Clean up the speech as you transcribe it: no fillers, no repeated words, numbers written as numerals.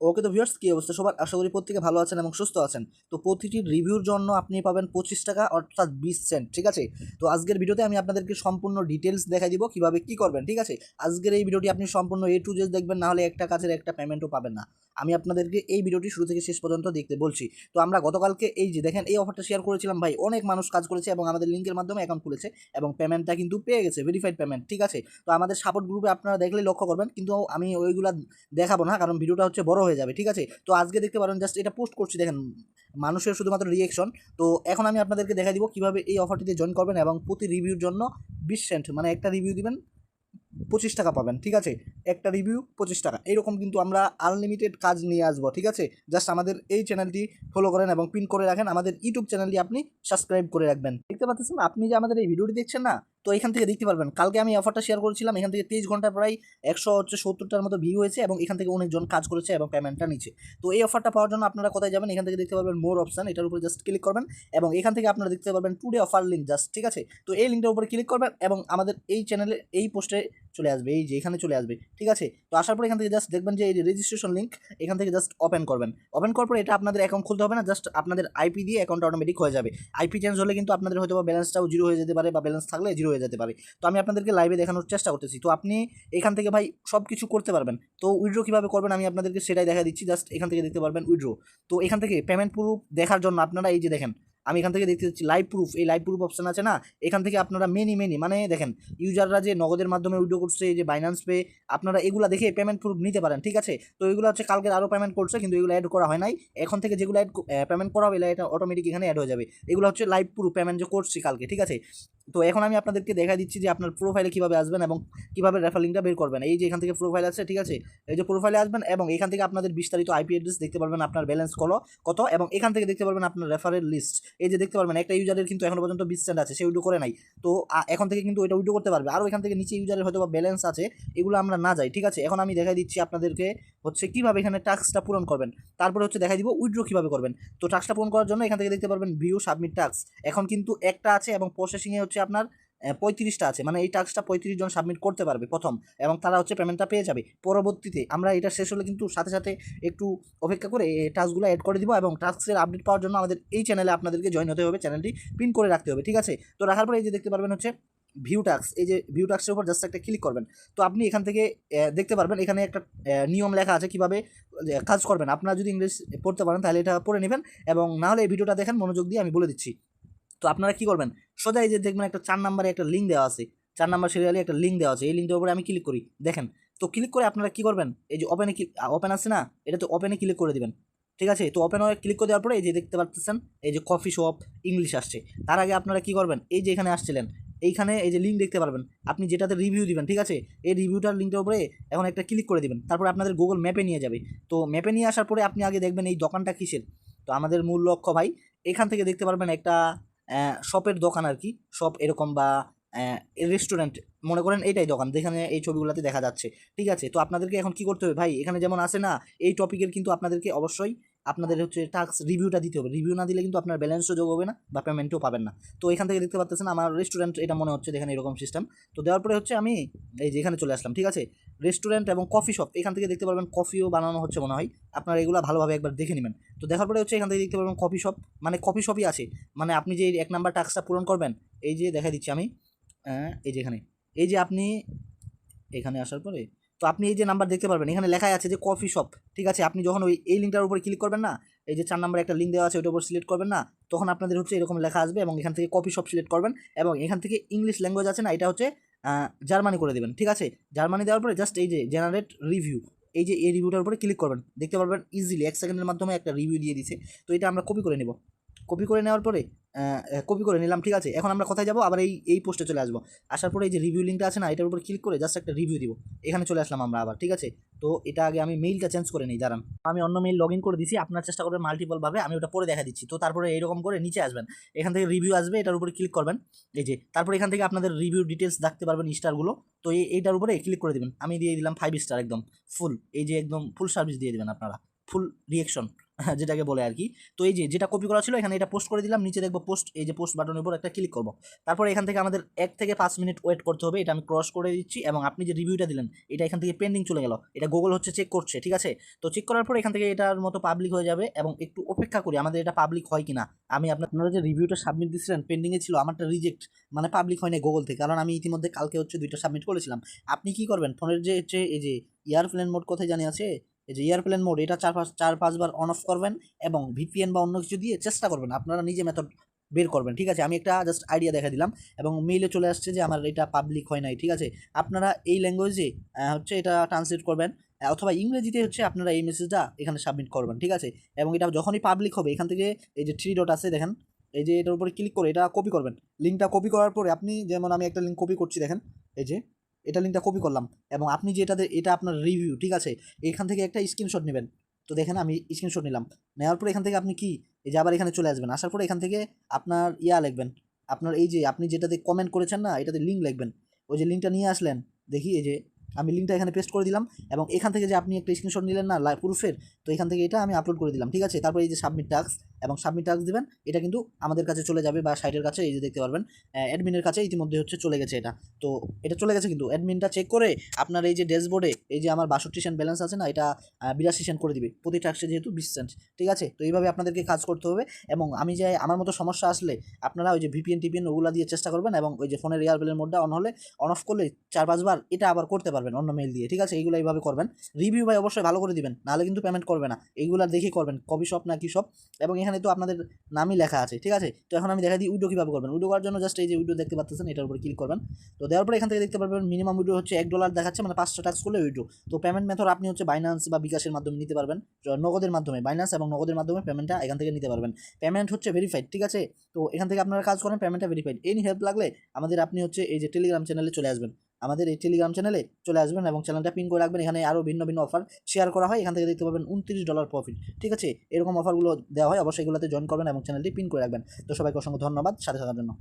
ওকে তো ভিউয়ার্স, কি অবস্থা সবার? আশা করি প্রত্যেকে ভালো আছেন এবং সুস্থ আছেন। তো প্রতিটি রিভিউর জন্য আপনি পাবেন 25 টাকা অর্থাৎ 20 সেন্ট, ঠিক আছে? তো আজকের ভিডিওতে আমি আপনাদেরকে সম্পূর্ণ ডিটেলস দেখাই দিব কিভাবে কি করবেন, ঠিক আছে? আজকের এই ভিডিওটি আপনি সম্পূর্ণ A to Z দেখবেন, না হলে একটা কাজের একটা পেমেন্টও পাবেন না। আমি আপনাদেরকে এই ভিডিওটি শুরু থেকে শেষ পর্যন্ত দেখতে বলছি। তো আমরা গতকালকে এই যে দেখেন এই অফারটা শেয়ার করেছিলাম ভাই, অনেক মানুষ কাজ করেছে এবং আমাদের লিঙ্কের মাধ্যমে অ্যাকাউন্ট খুলেছে এবং পেমেন্টটা কিন্তু পেয়ে গেছে, ভেরিফাইড পেমেন্ট, ঠিক আছে? তো আমাদের সাপোর্ট গ্রুপে আপনারা দেখলেই লক্ষ্য করবেন, কিন্তু আমি ওইগুলা দেখাবো না, কারণ ভিডিওটা হচ্ছে বড় হয়ে যাবে, ঠিক আছে? তো আজকে দেখতে পারেন জাস্ট এটা পোস্ট করছি, দেখেন মানুষের শুধুমাত্র রিয়েকশন। তো এখন আমি আপনাদেরকে দেখাই দিব কিভাবে এই অফারটিতে জয়েন করবেন এবং প্রতি রিভিউর জন্য 20 সেন্ট, মানে একটা রিভিউ দিবেন 25 টাকা পাবেন, ঠিক আছে? একটা রিভিউ 25 টাকা, এরকম কিন্তু আমরা আনলিমিটেড কাজ নিয়ে আসবো, ঠিক আছে? জাস্ট আমাদের এই চ্যানেলটি ফলো করেন এবং পিন করে রাখেন, আমাদের ইউটিউব চ্যানেলটি আপনি সাবস্ক্রাইব করে রাখবেন। দেখতে পাচ্ছেন আপনি যে আমাদের এই ভিডিওটি দেখছেন না, তো এখান থেকে দেখতে পারবেন কালকে আমি অফারটা শেয়ার করেছিলাম, এখান থেকে 23 ঘন্টা প্রায় 170টার মতো ভিউ হয়েছে এবং এখান থেকে অনেকজন কাজ করেছে এবং পেমেন্টটা নিচ্ছে। তো এই অফারটা পাওয়ার জন্য আপনারা কোথায় যাবেন? এখান থেকে দেখতে পারবেন মোর অপশন, এটার উপরে জাস্ট ক্লিক করবেন এবং এখান থেকে আপনারা দেখতে পারবেন টুডে অফার লিঙ্ক, জাস্ট, ঠিক আছে? তো এই লিঙ্কটার উপরে ক্লিক করবেন এবং আমাদের এই চ্যানেলে এই পোস্টে চলে আসবে, এই যে এখানে চলে আসবে, ঠিক আছে? তো আসার পর এখান থেকে জাস্ট দেখবেন যে এই যে রেজিস্ট্রেশন লিঙ্ক, এখান থেকে জাস্ট ওপেন করবেন। ওপেন করার পর এটা আপনাদের অ্যাকাউন্ট খুলতে হবে না, জাস্ট আপনাদের আইপি দিয়ে অ্যাকাউন্ট অটোমেটিক হয়ে যাবে। আইপি চেঞ্জ হলে কিন্তু আপনাদের হয়তো বা ব্যালেন্সটাও জিরো হয়ে যেতে পারে বা ব্যালেন্স থাকলে জিরো হয়ে যেতে পারে। তো আমি আপনাদেরকে লাইভে দেখানোর চেষ্টা করতেছি। তো আপনি এখান থেকে ভাই সব কিছু করতে পারবেন। তো উইথড্র কীভাবে করবেন আমি আপনাদেরকে সেটাই দেখা দিচ্ছি, জাস্ট এখান থেকে দেখতে পারবেন উইথড্র। তো এখান থেকে পেমেন্ট প্রুফ দেখার জন্য আপনারা এই যে দেখেন, আমি এখান থেকে দেখতে পাচ্ছি লাইভ প্রুফ, এই লাইভ প্রুফ অপশন আছে না, এখান থেকে আপনারা মেনি মানে দেখেন ইউজাররা যে নগদের মাধ্যমে উইথড্র করছে, এই যে বাইন্যান্স পে, আপনারা এগুলো দেখে পেমেন্ট প্রুফ নিতে পারেন, ঠিক আছে? তো এগুলো হচ্ছে কালকের আরও পেমেন্ট করছে, কিন্তু এগুলো অ্যাড করা হয় নাই। এখন থেকে যেগুলো পেমেন্ট করা হবে এটা অটোমেটিক এখানে অ্যাড হয়ে যাবে। এগুলো হচ্ছে লাইভ প্রুফ পেমেন্ট যে করছি কালকে, ঠিক আছে? তো এখন আমি আপনাদেরকে দেখা দিচ্ছি যে আপনার প্রোফাইলে কীভাবে আসবেন এবং কীভাবে রেফার লিঙ্কটা বের করবেন। এই যে এখান থেকে প্রোফাইল আছে, ঠিক আছে? এই যে প্রোফাইলে আসবেন এবং এখান থেকে আপনাদের বিস্তারিত আইপি অ্যাড্রেস দেখতে পারবেন, আপনার ব্যালেন্স কত এবং এখান থেকে দেখতে পারবেন আপনার রেফারের লিস্ট। এই যে দেখতে পারবেন একটা ইউজারের কিন্তু এখনো পর্যন্ত 20 সেন্ট আছে, সে উইড্রো করে নাই। তো এখন থেকে কিন্তু এটা উইড্রো করতে পারবে। আরও এখান থেকে নিচে ইউজারের হয়তো বা ব্যালেন্স আছে, এগুলো আমরা না যাই, ঠিক আছে? এখন আমি দেখাই দিচ্ছি আপনাদেরকে হচ্ছে কীভাবে এখানে টাস্কটা পূরণ করবেন। তারপরে হচ্ছে দেখাই দিব উইড্রো কীভাবে করবেন। তো টাস্কটা পূরণ করার জন্য এখান থেকে দেখতে পারবেন ভিউ সাবমিট টাস্ক, এখন কিন্তু একটা আছে এবং প্রসেসিংয়ে হচ্ছে আপনার 35টা আছে, মানে এই টাস্কটা 35 জন সাবমিট করতে পারবে প্রথম, এবং তারা হচ্ছে পেমেন্টটা পেয়ে যাবে। পরবর্তীতে আমরা এটা শেষ হলে কিন্তু সাথে সাথে একটু অপেক্ষা করে এই টাস্কগুলো অ্যাড করে দিব এবং টাস্কের আপডেট পাওয়ার জন্য আমাদের এই চ্যানেলে আপনাদেরকে জয়েন হতে হবে, চ্যানেলটি পিন করে রাখতে হবে, ঠিক আছে? তো রাখার পরে এই যে দেখতে পারবেন হচ্ছে ভিউ টাস্ক, এই যে ভিউ টাস্কের উপর জাস্ট একটা ক্লিক করবেন। তো আপনি এখান থেকে দেখতে পারবেন এখানে একটা নিয়ম লেখা আছে কীভাবে কাজ করবেন। আপনারা যদি ইংলিশ পড়তে পারেন তাহলে এটা পড়ে নেবেন এবং না হলে এই ভিডিওটা দেখেন মনোযোগ দিয়ে, আমি বলে দিচ্ছি। তো আপনারা কী করবেন, সোজা এই যে দেখবেন একটা 4 নম্বরে একটা লিঙ্ক দেওয়া আছে, 4 নম্বর সিরিয়ালে একটা লিঙ্ক দেওয়া আছে, এই লিঙ্কটার উপরে আমি ক্লিক করি, দেখেন। তো ক্লিক করে আপনারা কী করবেন, এই যে ওপেন আছে না, এটা তো ওপেনে ক্লিক করে দিবেন, ঠিক আছে? তো ওপেনে ক্লিক করে দেওয়ার পরে এই যে দেখতে পাচ্ছেন এই যে কফি শপ ইংলিশ আসছে। তার আগে আপনারা কী করবেন, এই যে এখানে আসছিলেন, এইখানে এই যে লিঙ্ক দেখতে পারবেন, আপনি যেটাতে রিভিউ দিবেন, ঠিক আছে? এই রিভিউটার লিঙ্কটার উপরে এখন একটা ক্লিক করে দিবেন, তারপরে আপনাদের গুগল ম্যাপে নিয়ে যাবে। তো ম্যাপে নিয়ে আসার পরে আপনি আগে দেখবেন এই দোকানটা কিসের। তো আমাদের মূল লক্ষ্য ভাই, এখান থেকে দেখতে পারবেন একটা শপের দোকান আর কি, শপ এরকম বা রেস্টুরেন্ট মনে করেন, এইটাই দোকান যেখানে এই ছবিগুলোতে দেখা যাচ্ছে, ঠিক আছে? তো আপনাদেরকে এখন কি করতে হবে ভাই, এখানে যেমন আসে না এই টপিকের, কিন্তু আপনাদেরকে অবশ্যই আপনাদের হচ্ছে টাস্ক রিভিউটা দিতে হবে। রিভিউ না দিলে কিন্তু আপনার ব্যালেন্সও যোগ হবে না বা পেমেন্টও পাবেন না। তো এখান থেকে দেখতে পাচ্ছেন আমার রেস্টুরেন্ট, এটা মনে হচ্ছে দেখেন এরকম সিস্টেম। তো দেওয়ার পরে হচ্ছে আমি এই যে এখানে চলে আসলাম, ঠিক আছে? রেস্টুরেন্ট এবং কফি শপ, এখান থেকে দেখতে পারবেন কফিও বানানো হচ্ছে মনে হয়, আপনারা এগুলো ভালোভাবে একবার দেখে নেবেন। তো দেখার পরে হচ্ছে এখান থেকে দেখতে পারবেন কফি শপ, মানে কফি শপই আছে, মানে আপনি যে 1 নাম্বার টাস্কটা পূরণ করবেন, এই যে দেখা দিচ্ছি আমি, এই যে এখানে, এই যে আপনি এখানে আসার পরে তো আপনি এই যে নাম্বার দেখতে পারবেন, এখানে লেখাই আছে যে কফি শপ, ঠিক আছে? আপনি যখন এই লিঙ্কটার উপরে ক্লিক করবেন না, এই যে 4 নাম্বার একটা লিঙ্ক দেওয়া আছে ওইটার উপর সিলেক্ট করবেন না, তখন আপনাদের হচ্ছে এরকম লেখা আসবে এবং এখান থেকে কফি শপ সিলেক্ট করবেন এবং এখান থেকে ইংলিশ ল্যাঙ্গুয়েজ আছে না, এটা হচ্ছে জার্মানি করে দেবেন, ঠিক আছে? জার্মানি দেওয়ার পরে জাস্ট এই যে জেনারেট রিভিউ, এই যে এই রিভিউটার উপরে ক্লিক করবেন, দেখতে পারবেন ইজিলি 1 সেকেন্ডের মাধ্যমে একটা রিভিউ দিয়ে দিছে। তো এটা আমরা কপি করে নেব, কপি করে নেওয়ার পরে কপি করে নিলাম, ঠিক আছে? এখন আমরা কোথায় যাব, আবার এই পোস্টে চলে আসবো। আসার পরে এই যে রিভিউ লিঙ্কটা আছে না, এটার উপর ক্লিক করে জাস্ট একটা রিভিউ দিব, এখানে চলে আসলাম আমরা আবার, ঠিক আছে? তো এটা আগে আমি মেইলটা চেঞ্জ করে নিই, দাঁড়ান। আমি অন্য মেইল লগ ইন করে দিছি, আপনার চেষ্টা করবেন মাল্টিপলভাবে, আমি ওটা পরে দেখা দিচ্ছি। তো তারপরে এইরকম করে নিচে আসবেন, এখান থেকে রিভিউ আসবে, এটার উপরে ক্লিক করবেন, এই যে তারপরে এখান থেকে আপনাদের রিভিউ ডিটেলস দেখতে পারবেন, স্টারগুলো। তো এইটার উপরে ক্লিক করে দেবেন, আমি দিয়ে দিলাম 5 স্টার একদম ফুল, এই যে একদম ফুল সার্ভিস দিয়ে দেবেন আপনারা, ফুল রিয়েকশন যেটাকে বলে আর কি। তো এই যে যেটা কপি করা ছিল এখানে এটা পোস্ট করে দিলাম, নিচে দেখবো পোস্ট, এই যে পোস্ট বাটনের উপর একটা ক্লিক করবো। তারপর এখান থেকে আমাদের 1 থেকে 5 মিনিট ওয়েট করতে হবে, এটা আমি ক্রস করে দিচ্ছি। এবং আপনি যে রিভিউটা দিলেন এটা এখান থেকে পেন্ডিং চলে গেল, এটা গুগল হচ্ছে চেক করছে, ঠিক আছে। তো চেক করার পর এখান থেকে এটার মতো পাবলিক হয়ে যাবে, এবং একটু অপেক্ষা করি আমাদের এটা পাবলিক হয় কিনা। আমি আপনারা যে রিভিউটা সাবমিট দিচ্ছিলেন পেন্ডিংয়ে ছিল, আমারটা রিজেক্ট মানে পাবলিক হয় না গুগল থেকে, কারণ আমি ইতিমধ্যে কালকে হচ্ছে 2টা সাবমিট করেছিলাম। আপনি কি করবেন, ফোনের যে হচ্ছে এই যে এয়ারপ্লেন মোড কোথায় জানি আছে, এই যে এয়ারপ্লেন মোড, এটা 4-5 বার অন অফ করবেন এবং ভিপিএন বা অন্য কিছু দিয়ে চেষ্টা করবেন, আপনারা নিজে মেথড বের করবেন, ঠিক আছে। আমি একটা জাস্ট আইডিয়া দেখা দিলাম এবং মেইলে চলে আসছে যে আমার এটা পাবলিক হয় নাই, ঠিক আছে। আপনারা এই ল্যাঙ্গুয়েজে হচ্ছে এটা ট্রান্সলেট করবেন, অথবা ইংরেজিতে হচ্ছে আপনারা এই মেসেজটা এখানে সাবমিট করবেন, ঠিক আছে। এবং এটা যখনই পাবলিক হবে এখান থেকে এই যে 3 ডট আছে দেখেন, এই যে এটার উপরে ক্লিক করে এটা কপি করবেন। লিঙ্কটা কপি করার পরে আপনি, যেমন আমি একটা লিঙ্ক কপি করছি দেখেন, এই যে এটা লিঙ্কটা কপি করলাম, এবং আপনি যে এটা আপনার রিভিউ, ঠিক আছে, এখান থেকে একটা স্ক্রিনশট নেবেন। তো দেখেন আমি স্ক্রিনশট নিলাম, নেওয়ার পরে এখান থেকে আপনি কি এই যে আবার এখানে চলে আসবেন, আসার পরে এখান থেকে আপনার লিখবেন, আপনার এই যে আপনি যেটাতে কমেন্ট করেছেন না এটাতে লিঙ্ক লিখবেন। ওই যে লিঙ্কটা নিয়ে আসলেন, দেখি এই যে আমি লিঙ্কটা এখানে পেস্ট করে দিলাম, এবং এখান থেকে যে আপনি একটা স্ক্রিনশট নিলেন না প্রুফের, তো এখান থেকে এটা আমি আপলোড করে দিলাম, ঠিক আছে। তারপরে এই যে সাবমিট টাস্ক, এবং সাবমিট টাস্ক দিবেন, এটা কিন্তু আমাদের কাছে চলে যাবে বা সাইটের কাছে, এই যে দেখতে পারবেন অ্যাডমিনের কাছে ইতিমধ্যে হচ্ছে চলে গেছে এটা। তো এটা চলে গেছে, কিন্তু অ্যাডমিনটা চেক করে আপনার এই যে ড্যাশবোর্ডে এই যে আমার 62 সেন্ট ব্যালেন্স আছে না, এটা 82 সেন্ট করে দিবে, প্রতি টাস্কে যেহেতু 20 সেন্ট, ঠিক আছে। তো এইভাবে আপনাদেরকে কাজ করতে হবে। এবং আমি যে আমার মতো সমস্যা আসলে আপনারা ওই যে ভিপিএন টিপিএন ওগুলো দিয়ে চেষ্টা করবেন, এবং ওই যে ফোনের এয়ারপ্লেন মোডটা অন হলে অন অফ করলে 4-5 বার এটা আবার করতে পারবেন অন্য মেইল দিয়ে, ঠিক আছে। এইগুলো এইভাবে করবেন। রিভিউ ভাই অবশ্যই ভালো করে দিবেন, নাহলে কিন্তু পেমেন্ট করবে না। এইগুলা দেখে করবেন, কপি শপ না কি শপ। এবং এখানে তো আপনাদের নামই লেখা আছে, ঠিক আছে। তো এখন আমি দেখা দিই উইডো কীভাবে করবেন। উইডো করার জন্য জাস্ট এই যে উইডো দেখতে পাচ্ছেন, এটার উপর ক্লিক করবেন। তো দেওয়ার পরে এখান থেকে দেখতে পারবেন মিনিমাম উইডো হচ্ছে $1 দেখাচ্ছে, মানে 5টা টাস্ক করলে উইডো। তো পেমেন্ট মেথড আপনি হচ্ছে বাইন্যান্স বা বিকাশের মাধ্যমে নিতে পারবেন, নগদের মাধ্যমে, বাইন্যান্স এবং নগদের মাধ্যমে পেমেন্টটা এখান থেকে নিতে পারবেন। পেমেন্ট হচ্ছে ভেরিফাইড, ঠিক আছে। তো এখান থেকে আপনারা কাজ করেন, পেমেন্টটা ভেরিফাইড। এনি হেল্প লাগলে আমাদের আপনি হচ্ছে এই যে টেলিগ্রাম চ্যানেলে চলে আসবেন, আমাদের এই টেলিগ্রাম চ্যানেলে চলে আসবেন এবং চ্যানেলটা পিন করে রাখবেন। এখানে আরও ভিন্ন ভিন্ন অফার শেয়ার করা হয়, এখান থেকে দেখতে পাবেন $29 প্রফিট, ঠিক আছে। এরকম অফারগুলো দেওয়া হয়, অবশ্যই এগুলোতে জয়েন করবেন এবং চ্যানেলটি পিন করে রাখবেন। তো সবাইকে অসংখ্য ধন্যবাদ সাথে থাকার জন্য।